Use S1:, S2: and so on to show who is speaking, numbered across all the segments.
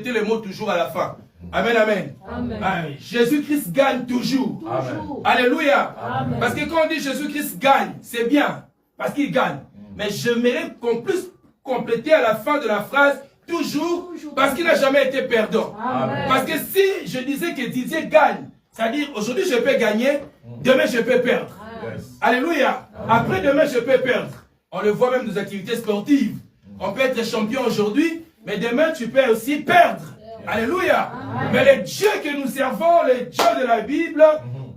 S1: le mot toujours à la fin. Amen, amen. Jésus-Christ gagne toujours.
S2: Amen.
S1: Alléluia.
S2: Amen.
S1: Parce que quand on dit Jésus-Christ gagne, c'est bien. Parce qu'il gagne. Mais j'aimerais qu'on puisse compléter à la fin de la phrase toujours, parce qu'il n'a jamais été perdant.
S2: Amen.
S1: Parce que si je disais que Didier gagne, c'est-à-dire aujourd'hui je peux gagner, demain je peux perdre.
S2: Yes.
S1: Alléluia. Après demain je peux perdre. On le voit même dans les activités sportives. On peut être champion aujourd'hui, mais demain tu peux aussi perdre. Alléluia. Mais le Dieu que nous servons, le Dieu de la Bible,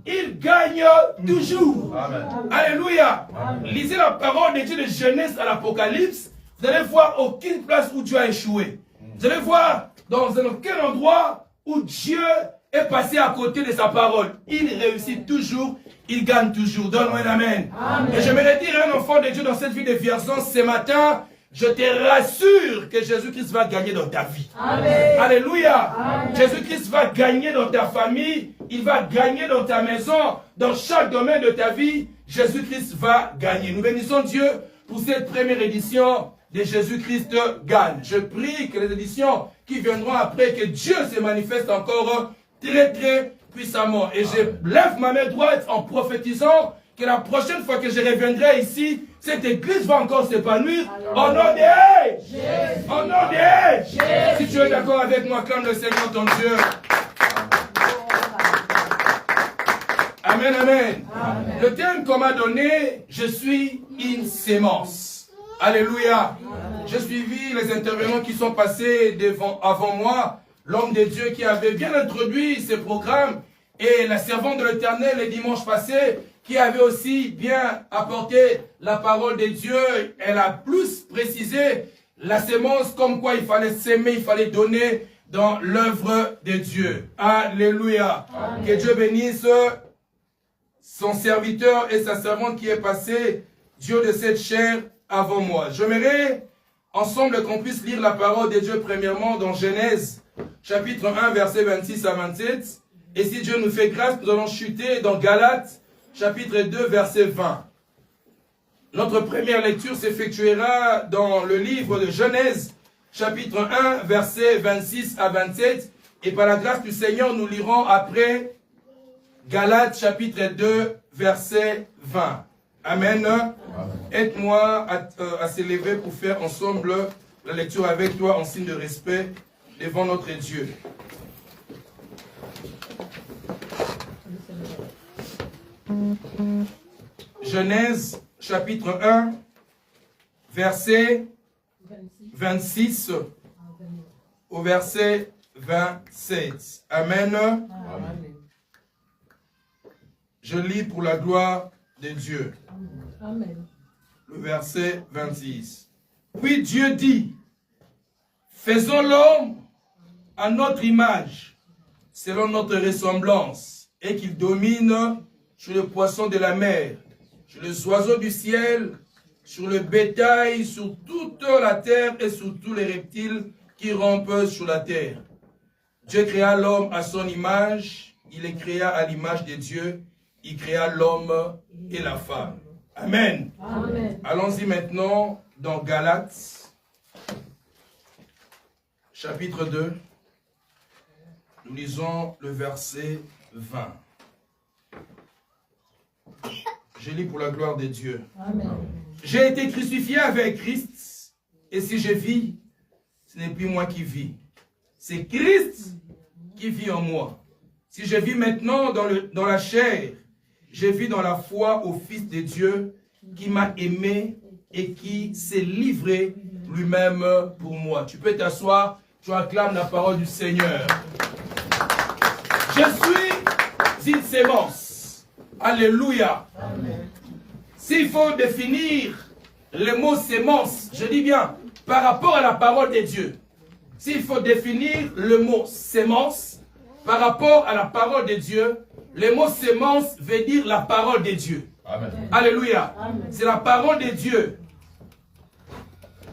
S1: il gagne toujours.
S2: Amen.
S1: Alléluia. Lisez la parole de Dieu de Genèse à l'Apocalypse. Vous allez voir aucune place où Dieu a échoué. Vous allez voir dans aucun endroit où Dieu est passé à côté de sa parole. Il réussit toujours, il gagne toujours. Donne-moi un amen. Et je me dire à un enfant de Dieu dans cette vie de Vierzon ce matin, je te rassure que Jésus-Christ va gagner dans ta vie.
S2: Amen.
S1: Alléluia. Jésus-Christ va gagner dans ta famille, il va gagner dans ta maison, dans chaque domaine de ta vie. Jésus-Christ va gagner. Nous bénissons Dieu pour cette première édition de Jésus-Christ gagne. Je prie que les éditions qui viendront après, que Dieu se manifeste encore très très puissamment. Et je lève ma main droite en prophétisant que la prochaine fois que je reviendrai ici, cette église va encore s'épanouir. Au nom de Jésus. Au nom de Jésus. Si tu es d'accord avec moi, acclame le Seigneur ton Dieu. Amen, amen. Le thème qu'on m'a donné, je suis une sémence. Alléluia. J'ai suivi les intervenants qui sont passés avant moi, l'homme de Dieu qui avait bien introduit ce programme, et la servante de l'Éternel les dimanches passés, qui avait aussi bien apporté la parole de Dieu. Elle a plus précisé la sémence, comme quoi il fallait s'aimer, il fallait donner dans l'œuvre de Dieu. Alléluia. Amen. Que Dieu bénisse son serviteur et sa servante qui est passé, Dieu de cette chair, avant moi. J'aimerais ensemble qu'on puisse lire la parole de Dieu premièrement dans Genèse, chapitre 1, versets 26 à 27. Et si Dieu nous fait grâce, nous allons chuter dans Galates, chapitre 2, verset 20. Notre première lecture s'effectuera dans le livre de Genèse, chapitre 1, versets 26 à 27. Et par la grâce du Seigneur, nous lirons après Galates, chapitre 2, verset 20. Amen. Aide-moi à s'élever pour faire ensemble la lecture avec toi en signe de respect devant notre Dieu. Genèse, chapitre 1, verset 26 au verset 27. Amen. Amen. Je lis pour la gloire de Dieu.
S2: Amen.
S1: Le verset 26. Puis Dieu dit, faisons l'homme à notre image, selon notre ressemblance, et qu'il domine sur les poissons de la mer, sur les oiseaux du ciel, sur le bétail, sur toute la terre et sur tous les reptiles qui rampent sur la terre. Dieu créa l'homme à son image, il les créa à l'image de Dieu, il créa l'homme et la femme. Amen. Amen. Allons-y maintenant dans Galates, chapitre 2. Nous lisons le verset 20. Je lis pour la gloire de Dieu. Amen. J'ai été crucifié avec Christ, et si je vis, ce n'est plus moi qui vis. C'est Christ qui vit en moi. Si je vis maintenant dans la chair, je vis dans la foi au Fils de Dieu qui m'a aimé et qui s'est livré lui-même pour moi. Tu peux t'asseoir, tu acclames la parole du Seigneur. Je suis une sémence. Alléluia. S'il faut définir le mot sémence, je dis bien, par rapport à la parole de Dieu. S'il faut définir le mot sémence par rapport à la parole de Dieu, le mot sémence veut dire la parole de Dieu. Amen. Alléluia. C'est la parole de Dieu.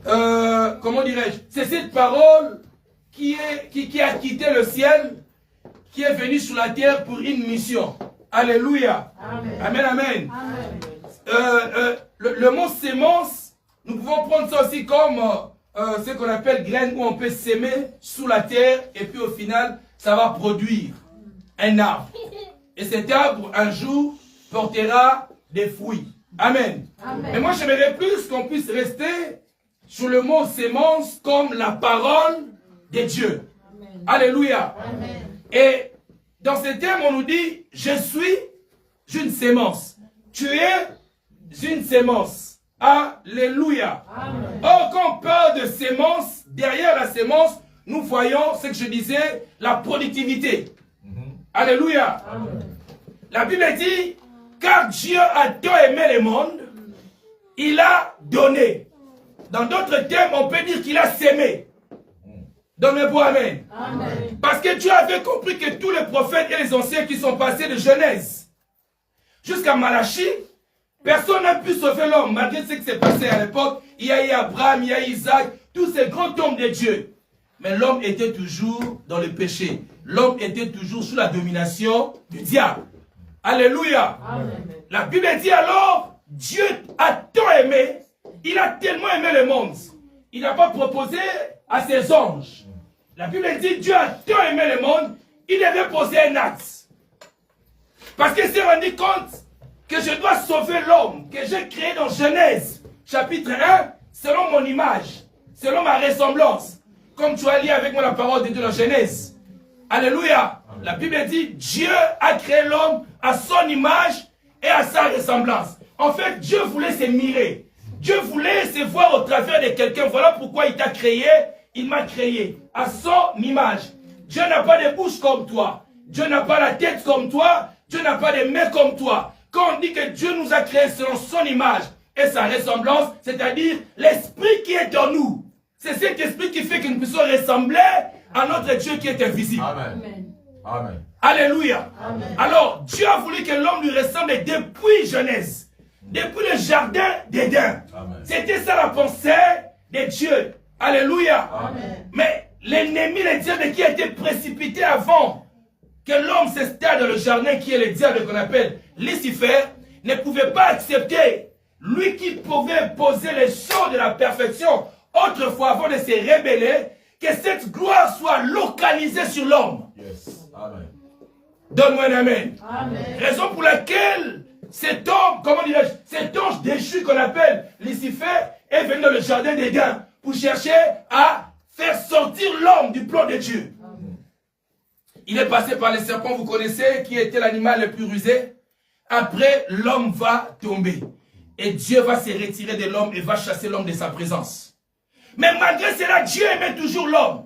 S1: Comment dirais-je? C'est cette parole qui a quitté le ciel, qui est venue sur la terre pour une mission. Alléluia. Amen. Amen, amen. Amen. Le mot sémence, nous pouvons prendre ça aussi comme ce qu'on appelle graines où on peut s'aimer sous la terre et puis au final, ça va produire un arbre. Et cet arbre, un jour, portera des fruits. Amen. Amen. Mais moi, j'aimerais plus qu'on puisse rester sur le mot sémence comme la parole de Dieu. Amen. Alléluia. Amen. Et dans ce terme, on nous dit, je suis une sémence. Tu es une sémence. Alléluia. Amen. Or, quand on parle de sémence, derrière la sémence, nous voyons ce que je disais, la productivité. Alléluia. Amen. La Bible dit, car Dieu a tant aimé le monde, il a donné. Dans d'autres termes, on peut dire qu'il a sémé. Donne-moi amen. Amen. Parce que Dieu avait compris que tous les prophètes et les anciens qui sont passés de Genèse jusqu'à Malachie, personne n'a pu sauver l'homme. Malgré ce qui s'est passé à l'époque, il y a eu Abraham, il y a eu Isaac, tous ces grands hommes de Dieu. Mais l'homme était toujours dans le péché. L'homme était toujours sous la domination du diable. Alléluia. Amen. La Bible dit alors, Dieu a tant aimé, il a tellement aimé le monde. Il n'a pas proposé à ses anges. La Bible dit, Dieu a tant aimé le monde, il devait poser un acte. Parce qu'il s'est rendu compte que je dois sauver l'homme, que j'ai créé dans Genèse, chapitre 1, selon mon image, selon ma ressemblance. Comme tu as lu avec moi la parole de Dieu dans Genèse. Alléluia. La Bible dit, Dieu a créé l'homme à son image et à sa ressemblance. En fait, Dieu voulait se mirer. Dieu voulait se voir au travers de quelqu'un. Voilà pourquoi il t'a créé. Il m'a créé à son image. Dieu n'a pas de bouche comme toi. Dieu n'a pas la tête comme toi. Dieu n'a pas de mains comme toi. Quand on dit que Dieu nous a créés selon son image et sa ressemblance, c'est-à-dire l'esprit qui est en nous. C'est cet esprit qui fait que nous puissions ressembler à notre Dieu qui est invisible. Amen. Amen. Alléluia. Amen. Alors, Dieu a voulu que l'homme lui ressemble depuis Genèse, depuis le jardin d'Éden. C'était ça la pensée de Dieu. Alléluia. Amen. Mais l'ennemi, le diable qui a été précipité avant que l'homme s'installe dans le jardin, qui est le diable qu'on appelle Lucifer, ne pouvait pas accepter, lui qui pouvait poser les choses de la perfection autrefois avant de se rébeller, que cette gloire soit localisée sur l'homme. Yes. Amen. Donne-moi un amen. Amen. Raison pour laquelle cet homme, comment dirais-je, cet ange déchu qu'on appelle Lucifer est venu dans le jardin d'Éden pour chercher à faire sortir l'homme du plan de Dieu. Amen. Il est passé par les serpents, vous connaissez, qui était l'animal le plus rusé. Après, l'homme va tomber. Et Dieu va se retirer de l'homme et va chasser l'homme de sa présence. Mais malgré cela, Dieu aimait toujours l'homme.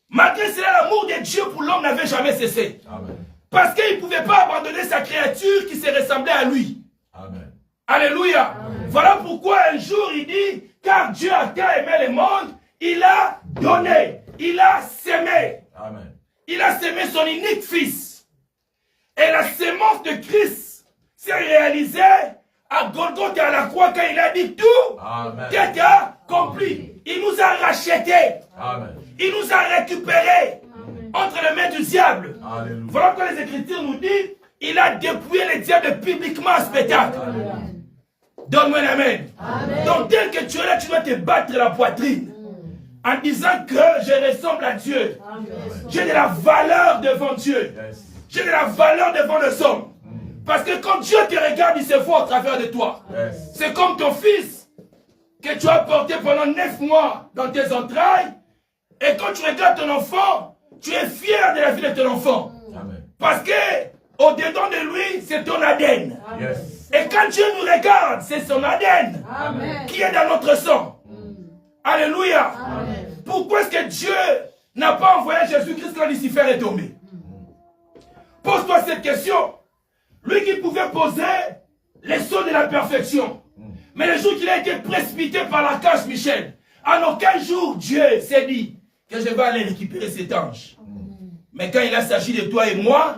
S1: Malgré cela, l'amour de Dieu pour l'homme n'avait jamais cessé. Amen. Parce qu'il ne pouvait pas abandonner sa créature qui se ressemblait à lui. Amen. Alléluia. Amen. Voilà pourquoi un jour il dit, car Dieu a tant aimé le monde, il a donné, il a sémé. Amen. Il a sémé son unique fils. Et la sémence de Christ s'est réalisée à Golgotha, à la croix, quand il a dit tout, qu'est accompli. Il nous a rachetés. Amen. Il nous a récupérés. Amen. Entre les mains du diable. Alléluia. Voilà pourquoi les Écritures nous disent, il a dépouillé le diable publiquement en spectacle. Donne-moi un amen. Amen. Donc tel que tu es là, tu dois te battre la poitrine. En disant que je ressemble à Dieu. J'ai de la valeur devant Dieu. J'ai de la valeur devant les hommes. Parce que quand Dieu te regarde, il se voit au travers de toi. C'est comme ton fils que tu as porté pendant 9 mois dans tes entrailles. Et quand tu regardes ton enfant, tu es fier de la vie de ton enfant. Amen. Parce que au-dedans de lui, c'est ton ADN. Yes. Et quand Dieu nous regarde, c'est son ADN qui est dans notre sang. Alléluia. Amen. Pourquoi est-ce que Dieu n'a pas envoyé Jésus-Christ quand Lucifer est tombé? Pose-toi cette question. Lui qui pouvait poser les sceaux de la perfection. Mais le jour qu'il a été précipité par l'archange Michel, en aucun jour Dieu s'est dit que je vais aller récupérer cet ange. Mais quand il a s'agi de toi et moi,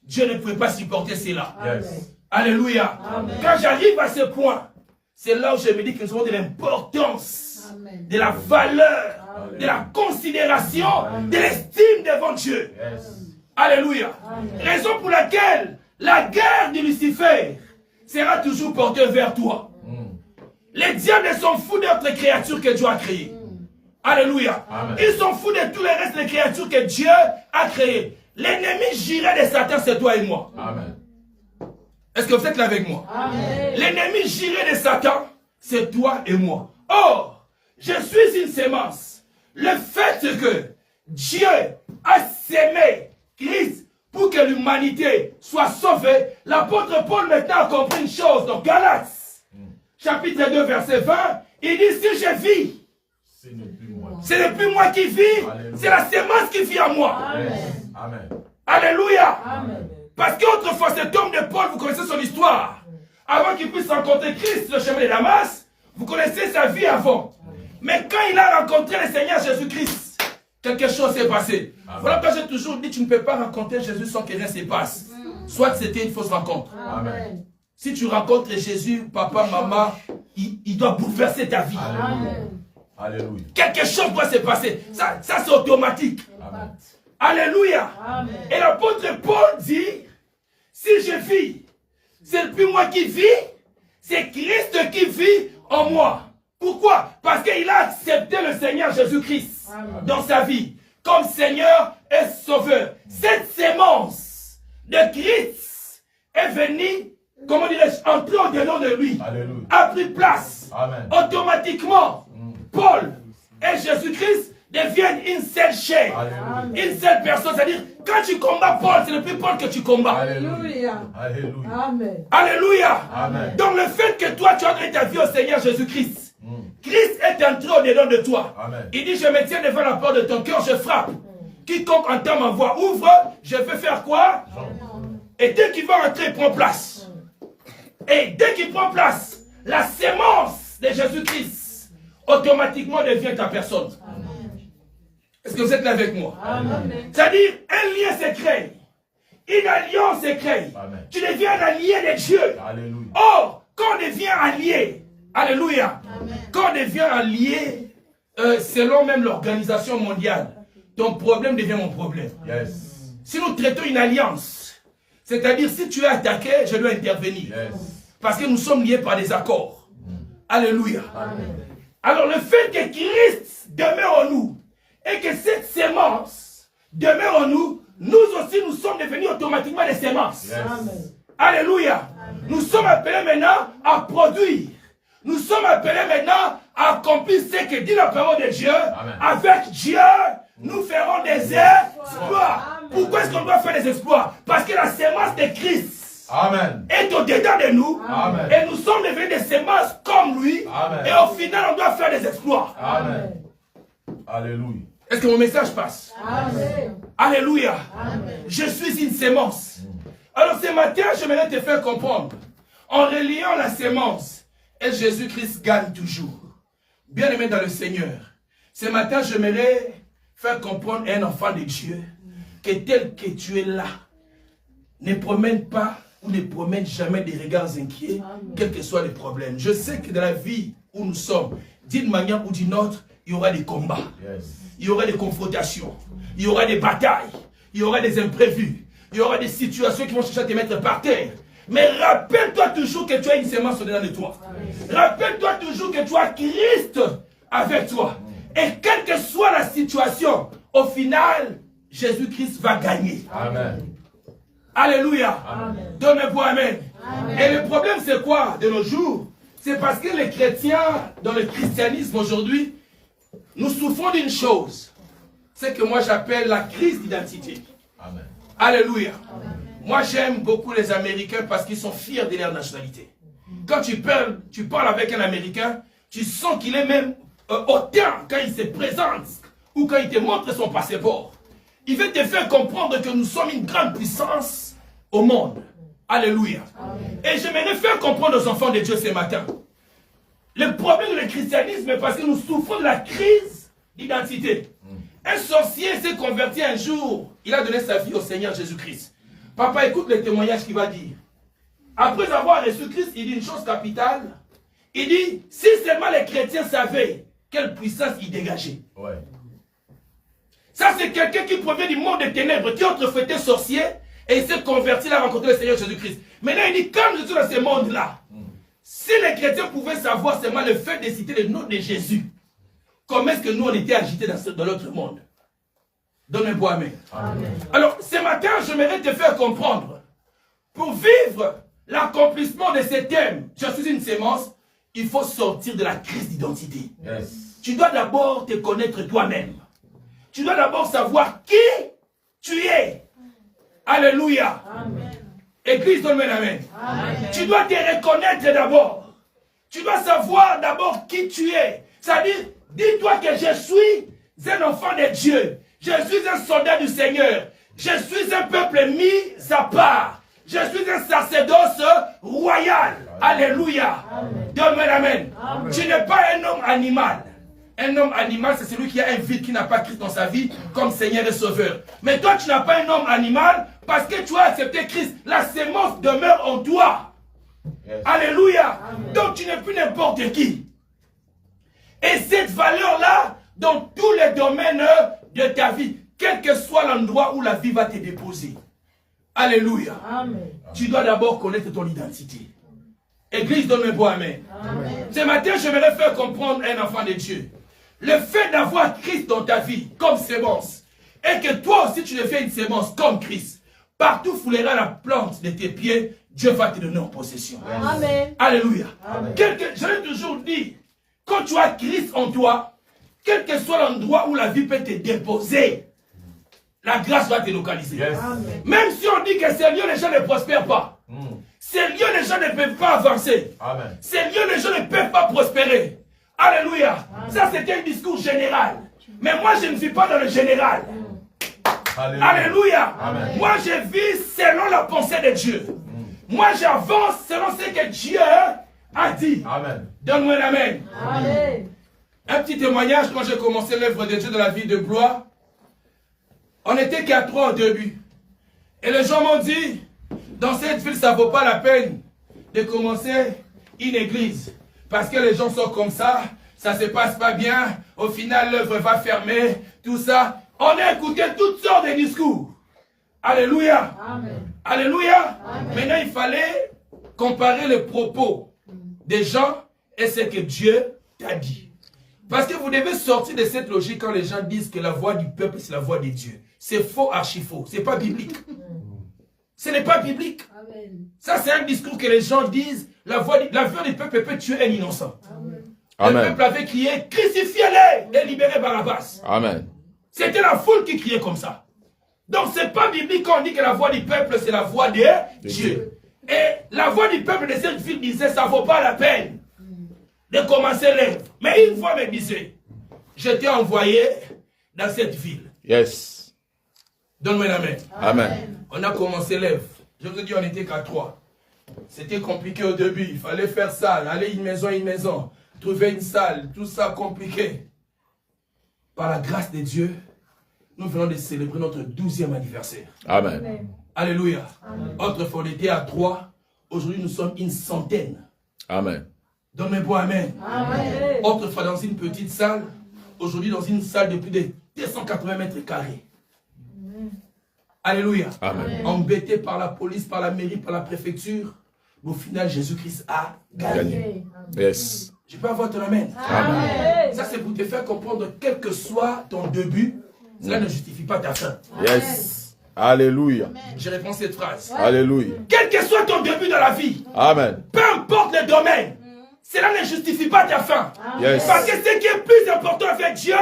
S1: Dieu ne pouvait pas supporter cela. Yes. Alléluia. Amen. Quand j'arrive à ce point, c'est là où je me dis que nous avons de l'importance, de la valeur, Amen. De la considération, Amen. De l'estime devant Dieu. Yes. Alléluia. Amen. Raison pour laquelle la guerre de Lucifer sera toujours portée vers toi. Les diables s'en foutent de notre créature que Dieu a créée. Alléluia.
S2: Amen.
S1: Ils sont fous de tous les restes des créatures que Dieu a créées. L'ennemi juré de Satan, c'est toi et moi.
S2: Amen.
S1: Est-ce que vous êtes là avec moi? L'ennemi juré de Satan, c'est toi et moi. Or, je suis une sémence. Le fait que Dieu a sémé Christ pour que l'humanité soit sauvée, l'apôtre Paul maintenant a compris une chose. Dans Galates, chapitre 2, verset 20, il dit, si je vis, ce n'est plus moi qui vis, c'est la sémence qui vit en moi.
S2: Amen. Amen.
S1: Alléluia.
S2: Amen.
S1: Parce qu'autrefois, cet homme de Paul, vous connaissez son histoire. Avant qu'il puisse rencontrer Christ, le chemin de Damas, vous connaissez sa vie avant. Mais quand il a rencontré le Seigneur Jésus-Christ, quelque chose s'est passé.
S2: Amen.
S1: Voilà pourquoi j'ai toujours dit, tu ne peux pas rencontrer Jésus sans que rien se passe. Soit c'était une fausse rencontre.
S2: Amen.
S1: Si tu rencontres Jésus, papa, maman, il doit bouleverser ta vie.
S2: Alléluia. Alléluia.
S1: Quelque chose doit se passer. Ça c'est automatique.
S2: Amen.
S1: Alléluia.
S3: Amen.
S1: Et l'apôtre Paul dit, si je vis, c'est plus moi qui vis, c'est Christ qui vit en moi. Pourquoi? Parce qu'il a accepté le Seigneur Jésus-Christ dans sa vie comme Seigneur et Sauveur. Cette sémence de Christ est venue, comment dirais-je, entrer au-dedans de lui.
S2: Alléluia.
S1: A pris place.
S2: Amen.
S1: Automatiquement, Paul et Jésus-Christ deviennent une seule chair.
S2: Alléluia.
S1: Une seule personne. C'est-à-dire, quand tu combats Paul, ce n'est plus Paul que tu combats.
S2: Alléluia. Alléluia.
S3: Amen.
S1: Alléluia.
S2: Amen.
S1: Donc le fait que toi, tu as donné ta vie au Seigneur Jésus-Christ, Christ est entré au-dedans de toi.
S2: Amen.
S1: Il dit, je me tiens devant la porte de ton cœur, je frappe. Quiconque entend ma voix, ouvre, je vais faire quoi? Et dès qu'il va entrer, il prend place. Et dès qu'il prend place, la sémence de Jésus-Christ automatiquement devient ta personne. Est-ce que vous êtes là avec moi? C'est-à-dire, un lien se crée. Une alliance se crée.
S2: Amen.
S1: Tu deviens un allié de Dieu.
S2: Alléluia.
S1: Or, quand on devient allié, alléluia, quand on devient allié, selon même l'organisation mondiale, ton problème devient mon problème.
S2: Yes.
S1: Si nous traitons une alliance, c'est-à-dire si tu es attaqué, je dois intervenir.
S2: Yes.
S1: Parce que nous sommes liés par des accords. Alléluia.
S2: Amen.
S1: Alors le fait que Christ demeure en nous et que cette sémence demeure en nous, nous aussi nous sommes devenus automatiquement des sémences.
S2: Yes.
S1: Alléluia. Nous sommes appelés maintenant à produire. Nous sommes appelés maintenant à accomplir ce que dit la parole de Dieu.
S2: Amen.
S1: Avec Dieu, nous ferons des exploits. Pourquoi est-ce qu'on doit faire des exploits? Parce que la sémence de Christ
S2: Amen.
S1: est au-dedans de nous.
S2: Amen.
S1: Et nous sommes devenus des sémences comme lui.
S2: Amen.
S1: Et au final, on doit faire des exploits.
S2: Amen. Alléluia.
S1: Est-ce que mon message passe?
S3: Amen.
S1: Alléluia.
S3: Amen.
S1: Je suis une sémence. Alors ce matin, j'aimerais te faire comprendre. En reliant la sémence, et Jésus-Christ gagne toujours. Bien aimé dans le Seigneur. Ce matin, j'aimerais faire comprendre à un enfant de Dieu que tel que tu es là, ne promène pas ou ne promène jamais des regards inquiets, quels que soient les problèmes. Je sais que dans la vie où nous sommes, d'une manière ou d'une autre, il y aura des combats.
S2: Yes.
S1: Il y aura des confrontations, il y aura des batailles, il y aura des imprévus, il y aura des situations qui vont chercher à te mettre par terre. Mais rappelle-toi toujours que tu as une sémence au-dedans de toi. Rappelle-toi toujours que tu as Christ avec toi. Et quelle que soit la situation, au final, Jésus-Christ va gagner.
S2: Amen.
S1: Alléluia.
S2: Amen.
S1: Donne-moi amen. Et le problème c'est quoi de nos jours? C'est parce que les chrétiens, dans le christianisme aujourd'hui, nous souffrons d'une chose. C'est que moi j'appelle la crise d'identité.
S2: Amen.
S1: Alléluia. Moi j'aime beaucoup les Américains parce qu'ils sont fiers de leur nationalité. Quand tu parles avec un Américain, tu sens qu'il est même hautain quand il se présente ou quand il te montre son passeport. Il veut te faire comprendre que nous sommes une grande puissance au monde. Alléluia. Et j'aimerais faire comprendre aux enfants de Dieu ce matin. Le problème du christianisme est parce que nous souffrons de la crise d'identité. Un sorcier s'est converti un jour. Il a donné sa vie au Seigneur Jésus-Christ. Papa, écoute le témoignage qu'il va dire. Après avoir reçu Christ, il dit une chose capitale. Il dit, si seulement les chrétiens savaient quelle puissance il dégageait.
S2: Ouais.
S1: Ça, c'est quelqu'un qui provient du monde des ténèbres, qui autrefois était sorcier, et il s'est converti, il a rencontré le Seigneur Jésus-Christ. Maintenant, il dit, comme je suis dans ce monde-là, si les chrétiens pouvaient savoir seulement le fait de citer le nom de Jésus, comment est-ce que nous on était agités dans l'autre monde. Donne-moi amen. Amen. Alors, ce matin, j'aimerais te faire comprendre, pour vivre l'accomplissement de ces thèmes, je suis une sémence, il faut sortir de la crise d'identité. Yes. Tu dois d'abord te connaître toi-même. Tu dois d'abord savoir qui tu es. Alléluia. Amen. Église, donne-moi amen. Amen. Tu dois te reconnaître d'abord. Tu dois savoir d'abord qui tu es. C'est-à-dire, dis-toi que je suis un enfant de Dieu. Je suis un soldat du Seigneur. Je suis un peuple mis à part. Je suis un sacerdoce royal. Alléluia. Donne-moi amen. Amen. Tu n'es pas un homme animal. Un homme animal, c'est celui qui a un vide, qui n'a pas Christ dans sa vie comme Seigneur et Sauveur. Mais toi, tu n'as pas un homme animal parce que tu as accepté Christ. La sémence demeure en toi. Yes. Alléluia. Amen. Donc, tu n'es plus n'importe qui. Et cette valeur-là, dans tous les domaines de ta vie, quel que soit l'endroit où la vie va te déposer. Alléluia. Amen. Tu dois d'abord connaître ton identité. Église, donne-moi amen. Amen. Ce matin, je vais faire comprendre un enfant de Dieu. Le fait d'avoir Christ dans ta vie comme sémence, et que toi aussi tu deviens une sémence comme Christ, partout foulera la plante de tes pieds, Dieu va te donner en possession. Amen. Alléluia. Je l'ai toujours dit, quand tu as Christ en toi, quel que soit l'endroit où la vie peut te déposer, la grâce va te localiser. Yes. Même si on dit que ces lieux, les gens ne prospèrent pas. Ces lieux, les gens ne peuvent pas avancer. Amen. Ces lieux, les gens ne peuvent pas prospérer. Alléluia. Amen. Ça, c'était un discours général. Mais moi, je ne vis pas dans le général. Alléluia. Alléluia. Amen. Moi, je vis selon la pensée de Dieu. Moi, j'avance selon ce que Dieu a dit. Amen. Donne-moi un amen. Amen. Un petit témoignage, quand j'ai commencé l'œuvre de Dieu dans la vie de Blois, on n'était qu'à 3 au début. Et les gens m'ont dit, dans cette ville, ça ne vaut pas la peine de commencer une église. Parce que les gens sont comme ça, ça ne se passe pas bien, au final l'œuvre va fermer, tout ça. On a écouté toutes sortes de discours. Alléluia. Amen. Alléluia. Amen. Maintenant, il fallait comparer les propos des gens et ce que Dieu t'a dit. Parce que vous devez sortir de cette logique quand les gens disent que la voix du peuple, c'est la voix de Dieu. C'est faux, archi faux. Ce n'est pas biblique. Ce n'est pas biblique. Amen. Ça, c'est un discours que les gens disent. La voix du peuple peut tuer un innocent. Amen. Le peuple avait crié, crucifiez-les et libérez Barabbas. Amen. C'était la foule qui criait comme ça. Donc, ce n'est pas biblique quand on dit que la voix du peuple, c'est la voix de Dieu. Et la voix du peuple de cette ville disait, ça ne vaut pas la peine de commencer l'œuvre. Mais une fois me disait, je t'ai envoyé dans cette ville. Yes. Donne-moi la main. Amen. On a commencé l'œuvre. Je vous ai dit, on n'était qu'à 3. C'était compliqué au début. Il fallait faire ça, aller une maison, trouver une salle, tout ça compliqué. Par la grâce de Dieu, nous venons de célébrer notre 12e anniversaire. Amen. Amen. Alléluia. Amen. Autrefois, on était à 3. Aujourd'hui, nous sommes une centaine. Amen. Donne-moi amen. Amen. Autrefois, dans une petite salle. Aujourd'hui, dans une salle de plus de 280 mètres carrés. Alléluia. Amen. Embêté par la police, par la mairie, par la préfecture. Mais au final, Jésus-Christ a gagné. Yes. Je peux avoir ton amen. Amen. Ça, c'est pour te faire comprendre, quel que soit ton début, cela ne justifie pas ta fin. Yes. Alléluia. Je réponds cette phrase. Alléluia. Quel que soit ton début dans la vie, amen, peu importe le domaine, cela ne justifie pas ta fin. Yes. Parce que ce qui est plus important avec Dieu,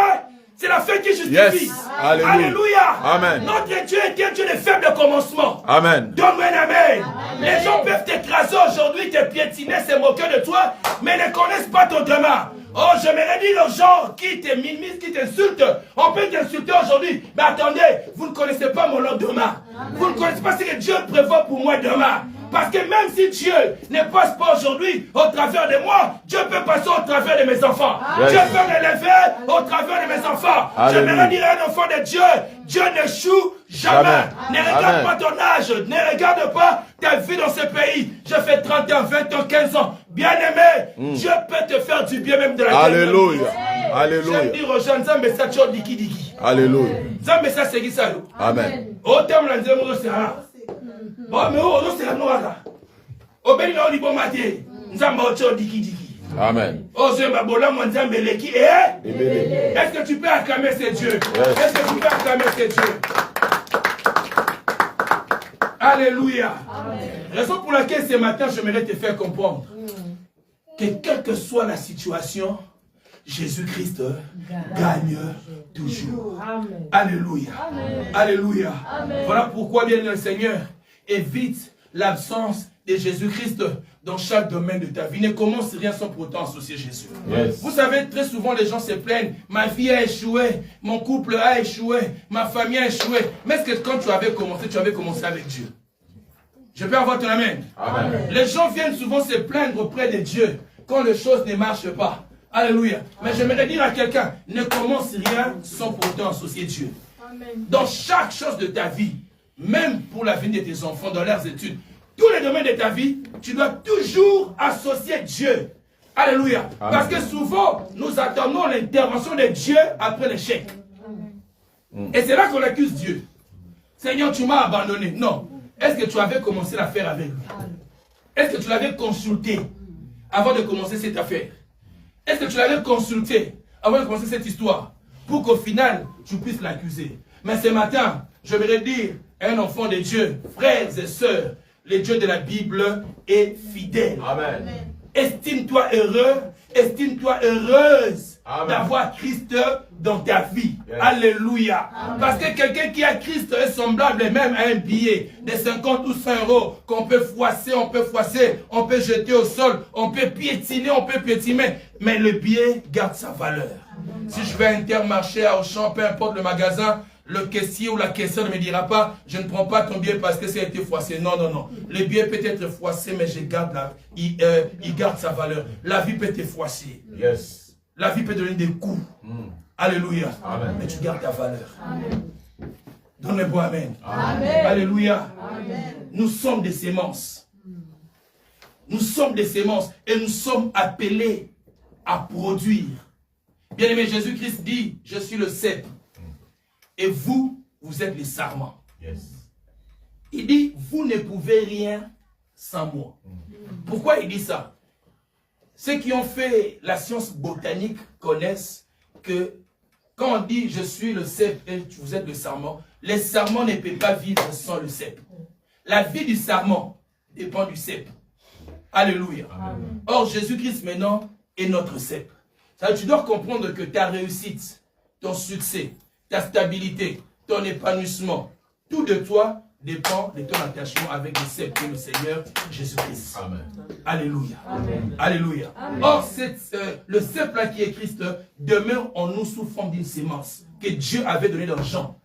S1: c'est la fin qui justifie. Yes. Alléluia. Alléluia. Amen. Notre Dieu est un Dieu de faible commencement. Amen. Donne-moi un amen. Amen. Les gens peuvent t'écraser aujourd'hui, te piétiner, se moquer de toi, mais ne connaissent pas ton demain. Oh, j'aimerais dire aux gens qui te minimisent, qui t'insultent. On peut t'insulter aujourd'hui. Mais attendez, vous ne connaissez pas mon lendemain. Vous ne connaissez pas ce que Dieu prévoit pour moi demain. Parce que même si Dieu ne passe pas aujourd'hui au travers de moi, Dieu peut passer au travers de mes enfants. Yes. Dieu peut m'élever au travers de mes enfants. J'aimerais dire à un enfant de Dieu, Dieu n'échoue jamais. Ne regarde pas ton âge, ne regarde pas ta vie dans ce pays. Je fais 30 ans, 20 ans, 15 ans. Bien-aimé, Dieu peut te faire du bien même de la terre. Alléluia. Alléluia. J'aime dire aux gens, Nzambe sa tcho diki diki. Alléluia. Nzambe sa segi sa yo. Amen. O tem la nzembo do sera. Bon, mais o do sera no aga. O beni na o libo mate. Nzambe o tcho diki diki.
S2: Amen.
S1: Est-ce que tu peux acclamer ces dieux? Est-ce que tu peux acclamer ces dieux? Alléluia. Raison pour laquelle ce matin, j'aimerais te faire comprendre que quelle que soit la situation, Jésus-Christ gagne toujours.
S3: Amen.
S1: Alléluia.
S3: Amen.
S1: Alléluia.
S3: Amen.
S1: Voilà pourquoi, bien le Seigneur, évite l'absence de Jésus-Christ dans chaque domaine de ta vie. Ne commence rien sans pour autant associer Jésus.
S2: Yes.
S1: Vous savez, très souvent, les gens se plaignent. Ma vie a échoué, mon couple a échoué, ma famille a échoué. Mais est-ce que quand tu avais commencé avec Dieu? Je peux avoir ton amen.
S2: Amen.
S1: Les gens viennent souvent se plaindre auprès de Dieu quand les choses ne marchent pas. Alléluia. Mais j'aimerais dire à quelqu'un, ne commence rien sans pour autant associer Dieu.
S3: Amen.
S1: Dans chaque chose de ta vie, même pour l'avenir de tes enfants, dans leurs études, tous les domaines de ta vie, tu dois toujours associer Dieu. Alléluia.
S2: Amen.
S1: Parce que souvent, nous attendons l'intervention de Dieu après l'échec. Et c'est là qu'on accuse Dieu. Seigneur, tu m'as abandonné. Non. Est-ce que tu avais commencé l'affaire avec lui? Est-ce que tu l'avais consulté avant de commencer cette affaire? Est-ce que tu l'avais consulté avant de commencer cette histoire? Pour qu'au final, tu puisses l'accuser. Mais ce matin, je voudrais dire à un enfant de Dieu, frères et sœurs, le Dieu de la Bible est fidèle.
S2: Amen.
S1: Estime-toi heureux, estime-toi heureuse d'avoir Christ dans ta vie.
S2: Yes.
S1: Alléluia.
S3: Amen.
S1: Parce que quelqu'un qui a Christ est semblable même à un billet de 50 ou 100 euros qu'on peut froisser, on peut jeter au sol, on peut piétiner, mais le billet garde sa valeur. Amen. Si je vais à Intermarché, à Auchan, peu importe le magasin, le caissier ou la caissière ne me dira pas, je ne prends pas ton billet parce que ça a été froissé. Non, non, non. Le billet peut être froissé, mais il garde sa valeur. La vie peut être froissée.
S2: Yes.
S1: La vie peut donner des coups. Alléluia.
S2: Amen.
S1: Mais tu gardes ta valeur.
S3: Amen.
S1: Donne-le bon amen.
S3: Amen.
S1: Alléluia.
S3: Amen.
S1: Nous sommes des sémences. Nous sommes des sémences et nous sommes appelés à produire. Bien-aimé, Jésus-Christ dit, je suis le cep. Et vous, vous êtes les sarments.
S2: Yes.
S1: Il dit, vous ne pouvez rien sans moi. Pourquoi il dit ça? Ceux qui ont fait la science botanique connaissent que quand on dit je suis le cep et vous êtes le sarment, les sarments ne peuvent pas vivre sans le cep. La vie du sarment dépend du cep. Alléluia.
S2: Amen.
S1: Or, Jésus-Christ maintenant est notre cep. Tu dois comprendre que ta réussite, ton succès, ta stabilité, ton épanouissement, tout de toi dépend de ton attachement avec le cep qui est le Seigneur Jésus-Christ.
S2: Amen.
S1: Alléluia.
S3: Amen.
S1: Alléluia.
S3: Amen.
S1: Or, le cep là qui est Christ demeure en nous sous forme d'une sémence que Dieu avait donnée dans Jean.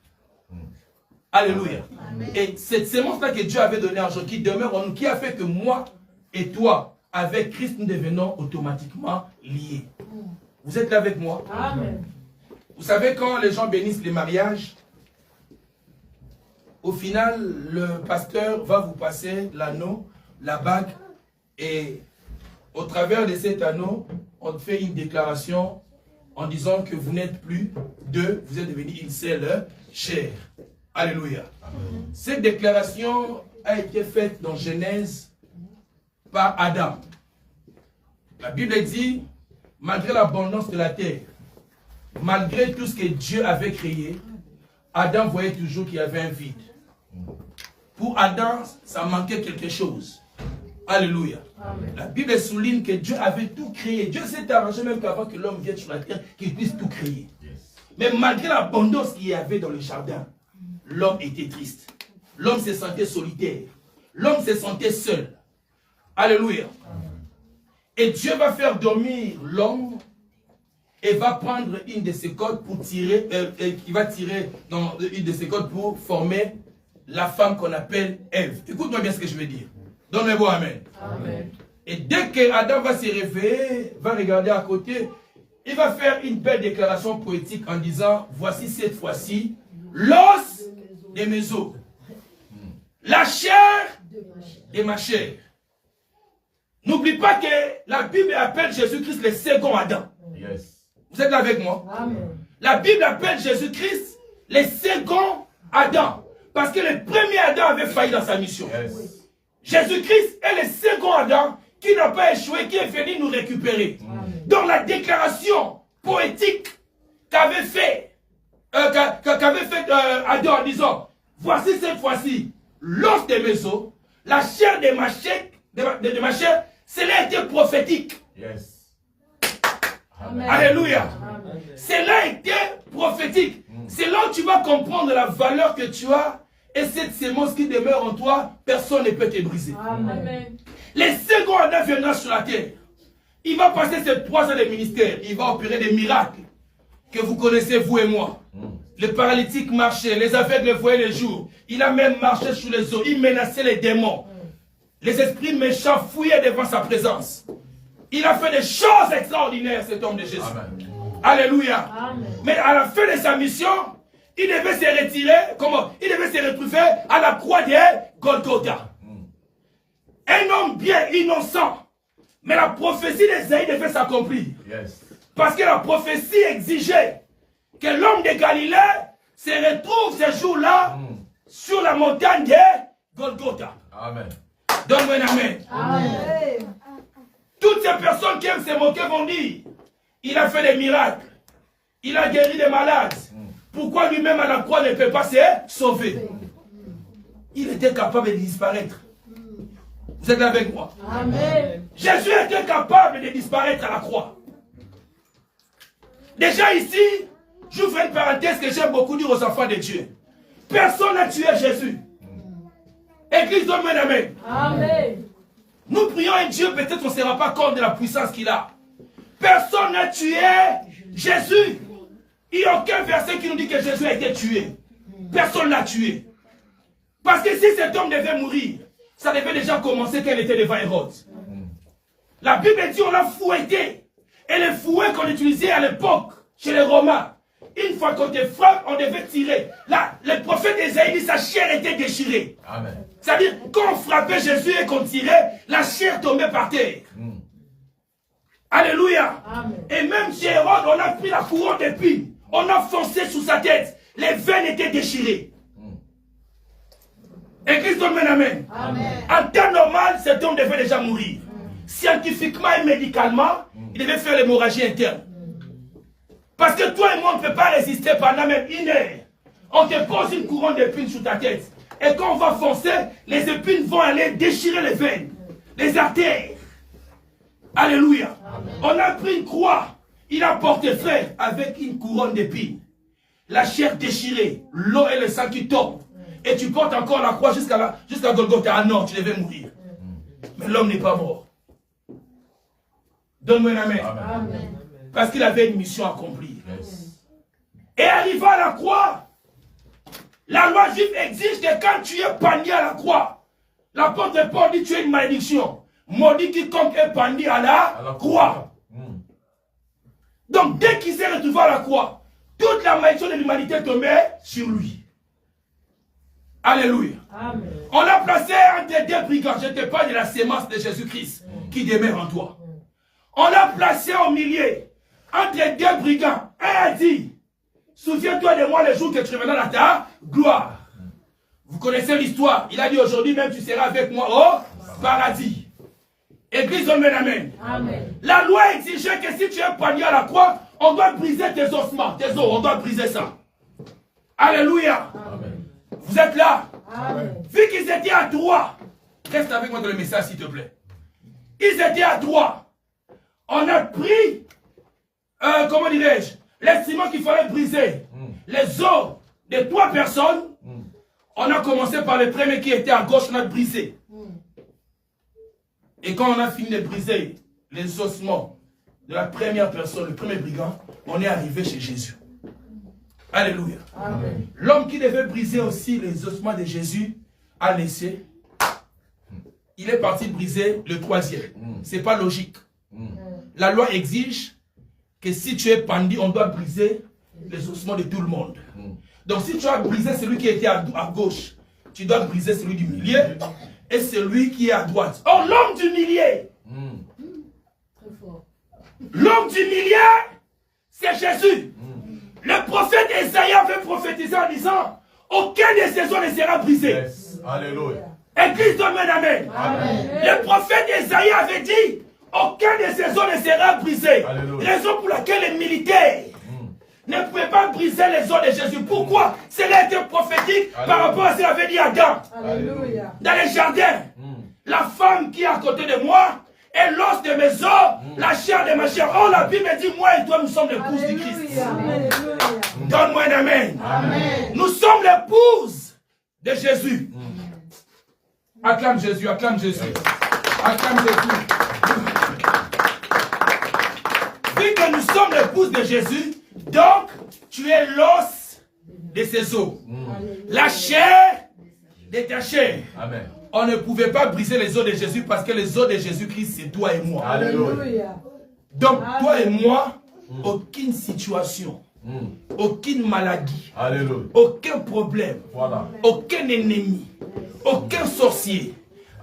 S1: Alléluia.
S3: Amen.
S1: Et cette sémence là que Dieu avait donnée en Jean qui demeure en nous, qui a fait que moi et toi, avec Christ, nous devenons automatiquement liés. Vous êtes là avec moi?
S3: Amen.
S1: Vous savez, quand les gens bénissent les mariages, au final, le pasteur va vous passer l'anneau, la bague, et au travers de cet anneau, on fait une déclaration en disant que vous n'êtes plus deux, vous êtes devenus une seule chair. Alléluia. Amen. Cette déclaration a été faite dans Genèse par Adam. La Bible dit, malgré l'abondance de la terre, malgré tout ce que Dieu avait créé, Adam voyait toujours qu'il y avait un vide. Pour Adam, ça manquait quelque chose. Alléluia. Amen. La Bible souligne que Dieu avait tout créé. Dieu s'est arrangé même qu'avant que l'homme vienne sur la terre, qu'il puisse tout créer. Yes. Mais malgré l'abondance qu'il y avait dans le jardin, l'homme était triste. L'homme se sentait solitaire. L'homme se sentait seul. Alléluia. Amen. Et Dieu va faire dormir l'homme et va prendre une de ses cordes pour tirer, qui va tirer dans une de ses cordes pour former la femme qu'on appelle Ève. Écoute-moi bien ce que je vais dire. Donne-moi amen. Amen. Et dès que Adam va se réveiller, va regarder à côté, il va faire une belle déclaration poétique en disant, voici cette fois-ci l'os de mes os, la chair de ma chair. N'oublie pas que la Bible appelle Jésus-Christ le second Adam.
S2: Yes.
S1: Vous êtes là avec moi?
S3: Amen.
S1: La Bible appelle Jésus-Christ le second Adam. Parce que le premier Adam avait failli dans sa mission.
S2: Yes.
S1: Jésus-Christ est le second Adam qui n'a pas échoué, qui est venu nous récupérer. Dans la déclaration poétique qu'avait fait Adam en disant, voici cette fois-ci, l'os de mes os, la chair de ma chair, cela a été prophétique.
S2: Yes.
S1: Amen. Alléluia. Cela a été prophétique. C'est là où tu vas comprendre la valeur que tu as et cette sémence qui demeure en toi, personne ne peut te briser.
S3: Amen.
S1: Les seconds Adam viendra sur la terre. Il va passer ces 3 ans de ministère. Il va opérer des miracles que vous connaissez, vous et moi. Les paralytiques marchaient, les aveugles voyaient les jours. Il a même marché sur les eaux. Il menaçait les démons. Les esprits méchants fouillaient devant sa présence. Il a fait des choses extraordinaires, cet homme de Jésus.
S2: Amen.
S1: Alléluia.
S3: Amen.
S1: Mais à la fin de sa mission, il devait se retirer, comment? Il devait se retrouver à la croix de Golgotha. Un homme bien innocent. Mais la prophétie d'Ésaïe devait s'accomplir.
S2: Yes.
S1: Parce que la prophétie exigeait que l'homme de Galilée se retrouve ce jour-là sur la montagne de Golgotha.
S2: Amen.
S1: Donne-moi un amen.
S3: Amen.
S1: Toutes ces personnes qui aiment se moquer vont dire, il a fait des miracles, il a guéri des malades. Pourquoi lui-même à la croix ne peut pas se sauver? Il était capable de disparaître. Vous êtes avec moi?
S3: Amen.
S1: Jésus était capable de disparaître à la croix. Déjà ici, j'ouvre une parenthèse que j'aime beaucoup dire aux enfants de Dieu. Personne n'a tué Jésus. Église, donne-moi un amen.
S3: Amen.
S1: Nous prions un Dieu, peut-être on ne se rend pas compte de la puissance qu'il a. Personne n'a tué Jésus. Il n'y a aucun verset qui nous dit que Jésus a été tué. Personne n'a tué. Parce que si cet homme devait mourir, ça devait déjà commencer quand il était devant Hérode. La Bible dit on l'a fouetté. Et les fouets qu'on utilisait à l'époque chez les Romains, une fois qu'on te frappe, on devait tirer. Là, le prophète Ésaïe dit sa chair était déchirée.
S2: Amen.
S1: C'est-à-dire, quand on frappait Jésus et qu'on tirait, la chair tombait par terre. Alléluia.
S3: Amen.
S1: Et même chez Hérode, on a pris la couronne d'épines. On a foncé sous sa tête. Les veines étaient déchirées. Église, donne un amen.
S3: Amen.
S1: En temps normal, cet homme devait déjà mourir. Scientifiquement et médicalement, il devait faire l'hémorragie interne. Parce que toi et moi, on ne peut pas résister pendant même 1 heure. On te pose une couronne d'épines sur ta tête. Et quand on va foncer, les épines vont aller déchirer les veines, les artères. Alléluia. Amen. On a pris une croix. Il a porté frère avec une couronne d'épines. La chair déchirée, l'eau et le sang qui tombent. Et tu portes encore la croix jusqu'à Golgotha. Ah non, tu devais mourir. Mais l'homme n'est pas mort. Donne-moi un amen.
S3: Amen.
S1: Parce qu'il avait une mission à accomplir.
S2: Yes.
S1: Et arrivé à la croix, la loi juive exige que quand tu es pendu à la croix, l'apôtre Paul dit tu es une malédiction. Maudit quiconque est pendu à la croix. Donc dès qu'il s'est retrouvé à la croix, toute la malédiction de l'humanité tombait sur lui. Alléluia.
S3: Amen.
S1: On l'a placé entre 2 brigands. Je te parle de la sémence de Jésus-Christ qui demeure en toi. On l'a placé au milieu entre 2 brigands. Un a dit, souviens-toi de moi le jour que tu reviendras dans ta gloire. Vous connaissez l'histoire. Il a dit aujourd'hui même tu seras avec moi au paradis. Église, on amen.
S3: Amen.
S1: La loi exigeait que si tu es pendu à la croix, on doit briser tes ossements, tes os, on doit briser ça. Alléluia.
S2: Amen.
S1: Vous êtes là?
S3: Amen.
S1: Vu qu'ils étaient à 3, reste avec moi dans le message s'il te plaît. Ils étaient à 3. On a pris, comment dirais-je, l'instrument qu'il fallait briser. Les os de 3 personnes. On a commencé par le premier qui était à gauche, on a brisé. Et quand on a fini de briser les ossements de la première personne, le premier brigand, on est arrivé chez Jésus. Alléluia. L'homme qui devait briser aussi les ossements de Jésus a laissé. Il est parti briser le 3e. Ce n'est pas logique. La loi exige que si tu es pendu, on doit briser les ossements de tout le monde. Donc si tu as brisé celui qui était à gauche, tu dois briser celui du milieu et celui qui est à droite. Or l'homme du milieu, l'homme du milieu, c'est Jésus. Le prophète Ésaïe avait prophétisé en disant, aucun de ces os ne sera brisé.
S2: Yes. Alléluia.
S1: Église donne amen.
S2: Amen.
S1: Le prophète Esaïe avait dit, aucun de ces os ne sera brisé.
S2: Alléluia.
S1: Raison pour laquelle les militaires ne pouvaient pas briser les os de Jésus. Pourquoi? Cela était prophétique par rapport à ce qu'il avait dit à Adam.
S3: Alléluia.
S1: Dans les jardins, la femme qui est à côté de moi est l'os de mes os, la chair de ma chair. Oh, la Bible dit, moi et toi, nous sommes l'épouse du Christ.
S3: Alléluia.
S1: Donne-moi un amen.
S3: Amen.
S1: Nous sommes l'épouse de Jésus. Acclame Jésus, acclame Jésus. Acclame Jésus. Vu que nous sommes l'épouse de Jésus, donc tu es l'os de ses os. La chair de ta chair.
S2: Amen.
S1: On ne pouvait pas briser les os de Jésus parce que les os de Jésus-Christ, c'est toi et moi.
S3: Alléluia.
S1: Donc toi et moi, aucune situation, aucune maladie,
S2: Alléluia.
S1: aucun problème,
S2: Voilà.
S1: aucun ennemi, aucun sorcier,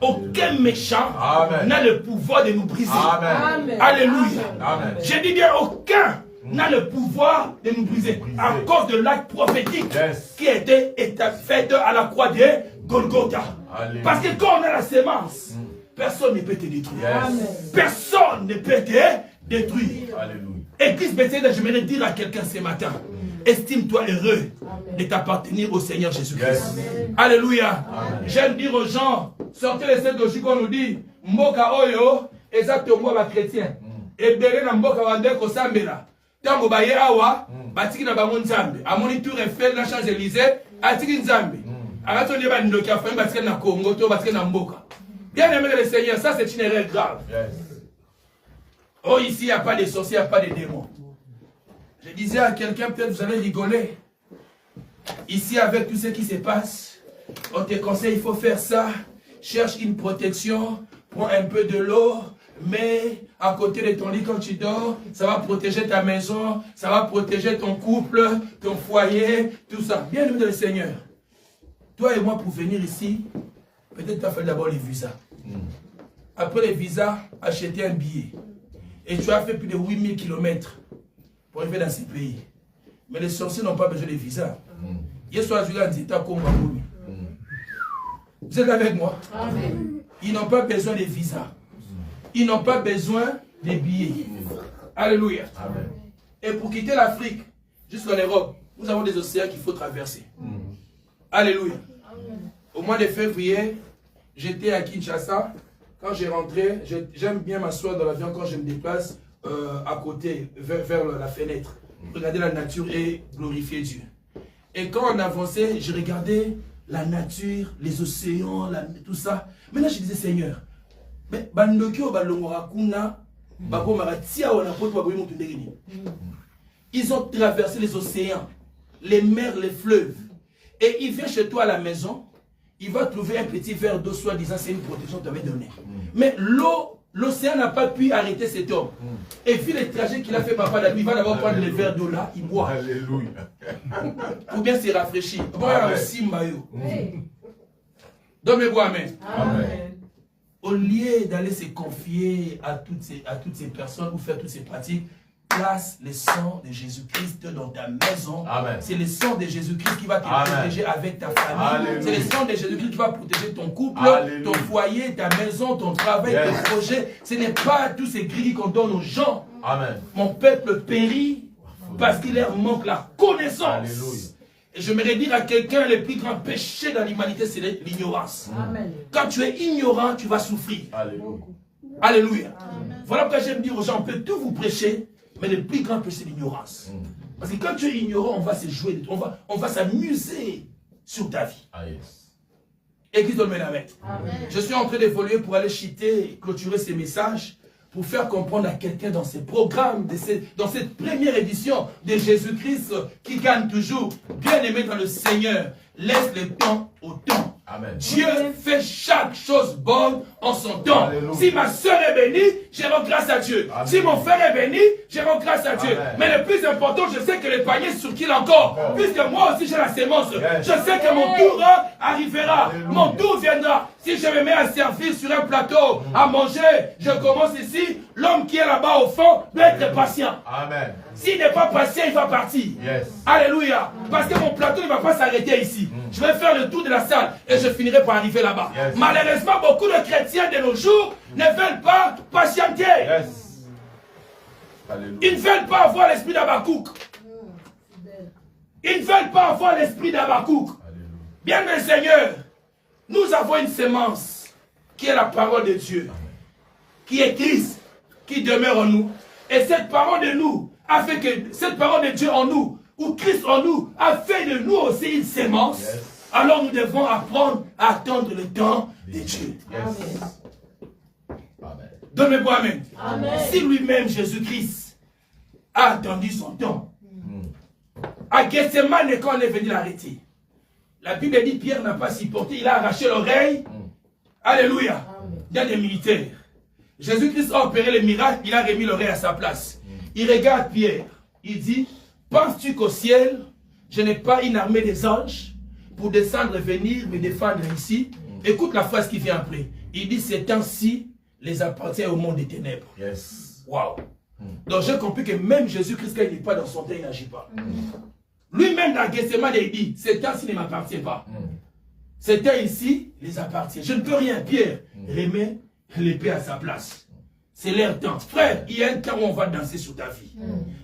S1: aucun méchant
S2: Amen.
S1: n'a le pouvoir de nous briser.
S2: Amen.
S3: Amen.
S1: Alléluia.
S2: Amen.
S1: Je dis bien aucun n'a le pouvoir de nous briser à cause de l'acte prophétique
S2: Yes.
S1: qui a été fait à la croix de Golgotha.
S2: Alléluia.
S1: Parce que quand on a la sémence, personne ne peut te détruire.
S2: Yes.
S1: Personne ne peut te détruire.
S2: Alléluia.
S1: Église Bethesda, j'aimerais dire à quelqu'un ce matin, estime-toi heureux de t'appartenir au Seigneur Jésus-Christ.
S2: Yes.
S1: Alléluia.
S2: Amen.
S1: J'aime dire aux gens, sortez les sept logiques qu'on nous dit, Mboka Oyo, exactement ma chrétien. Et Bélé na Mboka Wande Kosambela. Tango Baye Awa, Batiki na Bango Nzambe. Amoni Tour Eiffel, la Champs-Élysées, Atiki Nzambe. Arato Lieba Ndokia Femme, Batiki na Congo, to Batiki na Mboka. Bien aimé le Seigneur, ça c'est une erreur grave.
S2: Yes.
S1: Oh, ici, il n'y a pas de sorciers, il n'y a pas de démons. Je disais à quelqu'un, peut-être vous allez rigoler. Ici, avec tout ce qui se passe, on te conseille, il faut faire ça. Cherche une protection, prends un peu de l'eau, mets à côté de ton lit quand tu dors. Ça va protéger ta maison, ça va protéger ton couple, ton foyer, tout ça. Bien-aimé dans le Seigneur. Toi et moi, pour venir ici, peut-être tu as fait d'abord les visas. Après les visas, acheter un billet. Et tu as fait plus de 8000 km pour arriver dans ces pays. Mais les sorciers n'ont pas besoin de visa. Hier soir, je suis à Congo. Vous êtes avec moi?
S3: Amen.
S1: Ils n'ont pas besoin de visa. Ils n'ont pas besoin de billets. Alléluia.
S2: Amen.
S1: Et pour quitter l'Afrique jusqu'en Europe, nous avons des océans qu'il faut traverser. Alléluia. Au mois de février, j'étais à Kinshasa. Quand j'ai rentré, j'aime bien m'asseoir dans l'avion quand je me déplace à côté, vers la fenêtre. Regarder la nature et glorifier Dieu. Et quand on avançait, je regardais la nature, les océans, tout ça. Maintenant, je disais, Seigneur, mais ils ont traversé les océans, les mers, les fleuves. Et il vient chez toi à la maison, il va trouver un petit verre d'eau, soi-disant, c'est une protection que tu avais donnée. Mais l'océan n'a pas pu arrêter cet homme. Et vu les trajets qu'il a fait, papa, il va d'abord prendre le verre d'eau là, il boit.
S2: Alléluia.
S1: Ou bien se rafraîchir.
S2: Amen.
S1: Donne-moi amen.
S2: Amen.
S1: Au lieu d'aller se confier à toutes ces personnes ou faire toutes ces pratiques, place le sang de Jésus-Christ dans ta maison.
S2: Amen.
S1: C'est le sang de Jésus-Christ qui va te
S2: Amen.
S1: protéger avec ta famille.
S2: Alléluia.
S1: C'est le sang de Jésus-Christ qui va protéger ton couple,
S2: Alléluia.
S1: ton foyer, ta maison, ton travail,
S2: Yes.
S1: tes projets. Ce n'est pas tous ces grilles qu'on donne aux gens.
S2: Amen.
S1: Mon peuple périt parce qu'il leur manque la connaissance.
S2: Alléluia.
S1: Et je me dire à quelqu'un, le plus grand péché dans l'humanité, c'est l'ignorance.
S3: Amen.
S1: Quand tu es ignorant, tu vas souffrir.
S2: Alléluia.
S1: Alléluia. Voilà pourquoi j'aime dire aux gens, on peut tout vous prêcher, mais le plus grand péché, c'est l'ignorance. Parce que quand tu es ignorant, on va se jouer, on va s'amuser sur ta vie.
S2: Ah, yes.
S1: Église de Amen. Je suis en train d'évoluer pour aller chiter, clôturer ces messages, pour faire comprendre à quelqu'un dans ces programmes, dans cette première édition de Jésus-Christ qui gagne toujours. Bien aimé dans le Seigneur, laisse le temps au temps.
S2: Amen.
S1: Dieu fait chaque chose bonne en son temps.
S2: Alléluia.
S1: Si ma soeur est bénie, je rends grâce à Dieu.
S2: Amen.
S1: Si mon frère est béni, je rends grâce à Dieu.
S2: Amen.
S1: Mais le plus important, je sais que le panier circule encore.
S2: Amen.
S1: Puisque moi aussi j'ai la sémence.
S2: Yes.
S1: Je sais que mon tour arrivera.
S2: Alléluia.
S1: Mon tour viendra. Si je me mets à servir sur un plateau, à manger, je commence ici. L'homme qui est là-bas au fond doit être patient.
S2: Amen.
S1: S'il n'est pas patient, il va partir.
S2: Yes.
S1: Alléluia. Parce que mon plateau ne va pas s'arrêter ici. Je vais faire le tour de la salle et je finirai par arriver là-bas.
S2: Yes.
S1: Malheureusement, beaucoup de chrétiens de nos jours ne veulent pas patienter.
S2: Yes. Alléluia.
S1: Ils ne veulent pas avoir l'esprit d'Habakkuk. Ils ne veulent pas avoir l'esprit d'Habakkuk. Bien, mes seigneurs, nous avons une sémence qui est la parole de Dieu, qui est Christ, qui demeure en nous. Et cette parole de nous a fait que cette parole de Dieu en nous, ou Christ en nous, a fait de nous aussi une sémence.
S2: Yes.
S1: Alors nous devons apprendre à attendre le temps de Dieu.
S2: Yes. Amen.
S1: Donnez-moi amen.
S3: Amen.
S1: Si lui-même, Jésus-Christ, a attendu son temps, à Gethsemane, quand on est venu l'arrêter, la Bible dit Pierre n'a pas supporté, il a arraché l'oreille. Alléluia. D'un des militaires. Jésus-Christ a opéré le miracle, il a remis l'oreille à sa place. Il regarde Pierre, il dit, penses-tu qu'au ciel, je n'ai pas une armée des anges pour descendre et venir me défendre ici? Écoute la phrase qui vient après. Il dit, ces temps-ci les appartient au monde des ténèbres.
S2: Yes.
S1: Waouh. Donc j'ai compris que même Jésus-Christ, quand il n'est pas dans son temps, il n'agit pas. Lui-même dans Gethsemane, il dit, ces temps-ci ne m'appartient pas. Ces temps ici les appartient. Je ne peux rien. Pierre remet l'épée à sa place. C'est leur temps. Frère, il y a un temps où on va danser sur ta vie.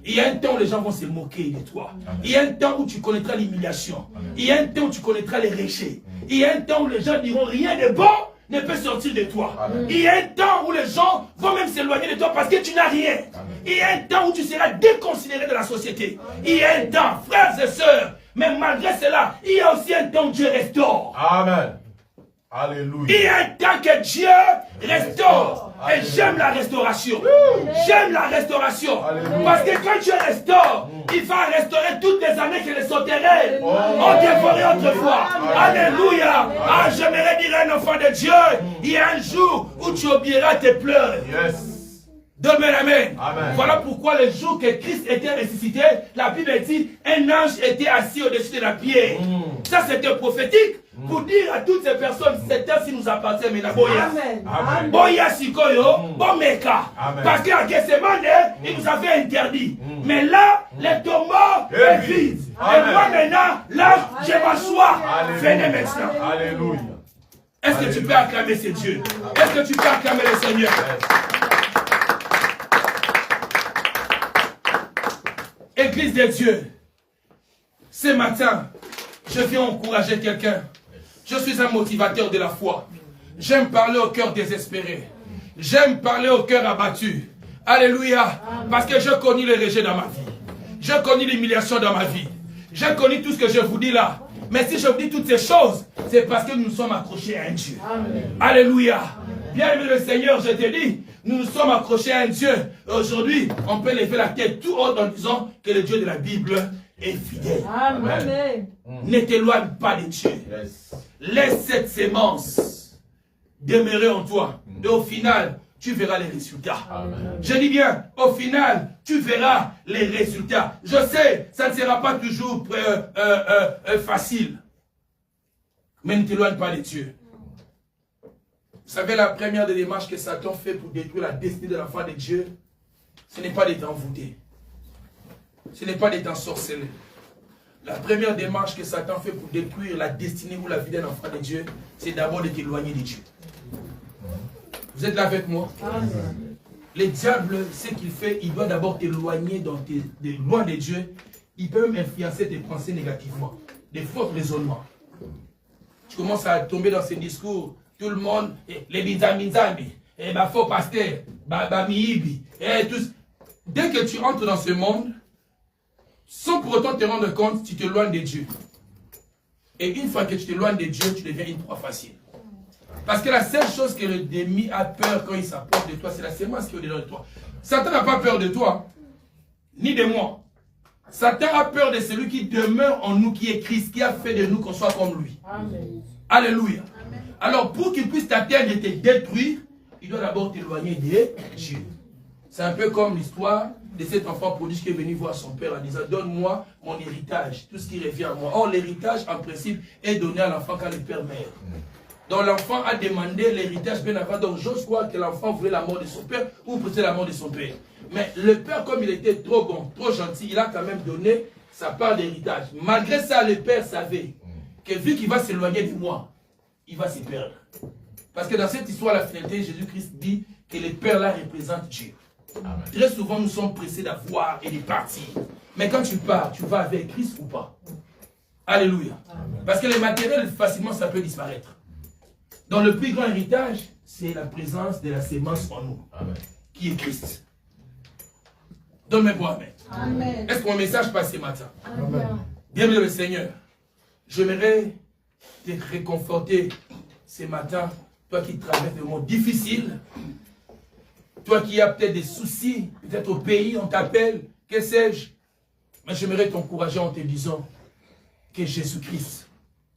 S1: Il y a un temps où les gens vont se moquer de toi. Il y a un temps où tu connaîtras l'humiliation. Il y a un temps où tu connaîtras les rejet. Il y a un temps où les gens diront rien de bon ne peut sortir de toi. Il y a un temps où les gens vont même s'éloigner de toi parce que tu n'as rien. Il y a un temps où tu seras déconsidéré de la société. Il y a un temps, frères et sœurs, mais malgré cela, il y a aussi un temps où Dieu restaure.
S2: Amen. Alléluia.
S1: Il y a un temps que Dieu restaure. Et j'aime la restauration. J'aime la restauration. Parce que quand Dieu restaure, il va restaurer toutes les années que les sauterelles ont dévoré autrefois. Alléluia. Ah, j'aimerais dire à un enfant de Dieu, il y a un jour où tu oublieras tes pleurs.
S2: Yes.
S1: Donne-moi l'amen.
S2: Amen.
S1: Voilà pourquoi le jour que Christ était ressuscité, la Bible dit, un ange était assis au-dessus de la pierre. Ça c'était prophétique. Pour dire à toutes ces personnes, c'est temps si nous appartient maintenant. Boya.
S3: Amen.
S1: Boya Sikoyo, Bomeka.
S2: Amen.
S1: Parce qu'à Gethsemane, il nous avait interdit. Mais là, le tombeau est vide. Et moi maintenant, là, je m'assois. Venez maintenant.
S2: Alléluia.
S1: Est-ce que tu peux acclamer ce Dieu? Est-ce que tu peux acclamer le Seigneur? Église de Dieu, ce matin, je viens encourager quelqu'un. Je suis un motivateur de la foi. J'aime parler au cœur désespéré. J'aime parler au cœur abattu. Alléluia. Parce que je connais le rejet dans ma vie. Je connais l'humiliation dans ma vie. Je connais tout ce que je vous dis là. Mais si je vous dis toutes ces choses, c'est parce que nous nous sommes accrochés à un Dieu. Amen. Alléluia. Bien-aimé le Seigneur, je te dis, nous nous sommes accrochés à un Dieu. Aujourd'hui, on peut lever la tête tout haut en disant que le Dieu de la Bible est fidèle.
S3: Amen.
S1: Ne t'éloigne pas de Dieu.
S2: Yes.
S1: Laisse cette sémence demeurer en toi. Et au final, tu verras les résultats.
S2: Amen.
S1: Je dis bien, au final, tu verras les résultats. Je sais, ça ne sera pas toujours facile. Mais ne t'éloigne pas de Dieu. Vous savez, la première des démarches que Satan fait pour détruire la destinée de l'enfant de Dieu, ce n'est pas d'être envoûté. Ce n'est pas d'être ensorcelé. La première démarche que Satan fait pour détruire la destinée ou la vie d'un enfant de Dieu, c'est d'abord de t'éloigner de Dieu. Vous êtes là avec moi?
S3: Amen.
S1: Le diable, ce qu'il fait, il doit d'abord t'éloigner loin de Dieu. Il peut même influencer tes pensées négativement, des faux raisonnements. Tu commences à tomber dans ces discours. Tout le monde, les bizamizambi, faux pasteur, miibi, et tous. Dès que tu entres dans ce monde, sans pour autant te rendre compte, tu t'éloignes de Dieu. Et une fois que tu t'éloignes de Dieu, tu deviens une proie facile. Parce que la seule chose que l'ennemi a peur quand il s'approche de toi, c'est la sémence qui est au-dedans de toi. Satan n'a pas peur de toi, ni de moi. Satan a peur de celui qui demeure en nous, qui est Christ, qui a fait de nous qu'on soit comme lui.
S3: Amen.
S1: Alléluia. Alors, pour qu'il puisse t'atteindre et te détruire, il doit d'abord t'éloigner de Dieu. C'est un peu comme l'histoire de cet enfant prodige qui est venu voir son père en disant, donne-moi mon héritage, tout ce qui revient à moi. Or, l'héritage, en principe, est donné à l'enfant quand le père meurt. Donc, l'enfant a demandé l'héritage bien avant. Donc, j'ose croire que l'enfant voulait la mort de son père ou peut-être la mort de son père. Mais le père, comme il était trop bon, trop gentil, il a quand même donné sa part d'héritage. Malgré ça, le père savait que vu qu'il va s'éloigner de moi, il va s'y perdre. Parce que dans cette histoire, la finalité, Jésus-Christ dit que le père là représente Dieu. Amen. Très souvent, nous sommes pressés d'avoir et de partir. Mais quand tu pars, tu vas avec Christ ou pas? Alléluia. Amen. Parce que le matériel, facilement, ça peut disparaître. Donc, le plus grand héritage, c'est la présence de la sémence en nous, amen, qui est Christ. Donne-moi amen. Amen. Est-ce que mon message passe ce matin? Amen. Bienvenue le Seigneur. J'aimerais te réconforter ce matin, toi qui traverses des moments difficiles, toi qui as peut-être des soucis, peut-être au pays, on t'appelle, que sais-je. Mais j'aimerais t'encourager en te disant que Jésus-Christ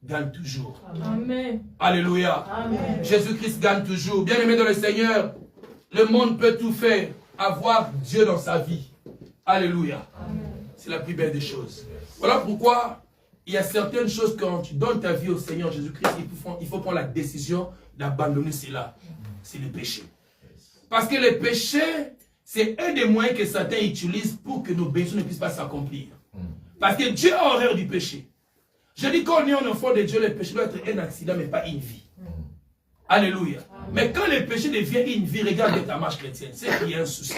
S1: gagne toujours. Amen. Alléluia. Amen. Jésus-Christ gagne toujours. Bien-aimé dans le Seigneur, le monde peut tout faire, avoir Dieu dans sa vie. Alléluia. C'est la plus belle des choses. Voilà pourquoi il y a certaines choses quand tu donnes ta vie au Seigneur Jésus-Christ, il faut prendre la décision d'abandonner cela. C'est le péché. Parce que le péché, c'est un des moyens que Satan utilise pour que nos besoins ne puissent pas s'accomplir. Parce que Dieu a horreur du péché. Je dis qu'on est un enfant de Dieu, le péché doit être un accident, mais pas une vie. Alléluia. Mais quand le péché devient une vie, regarde ta marche chrétienne, c'est qu'il y a un souci.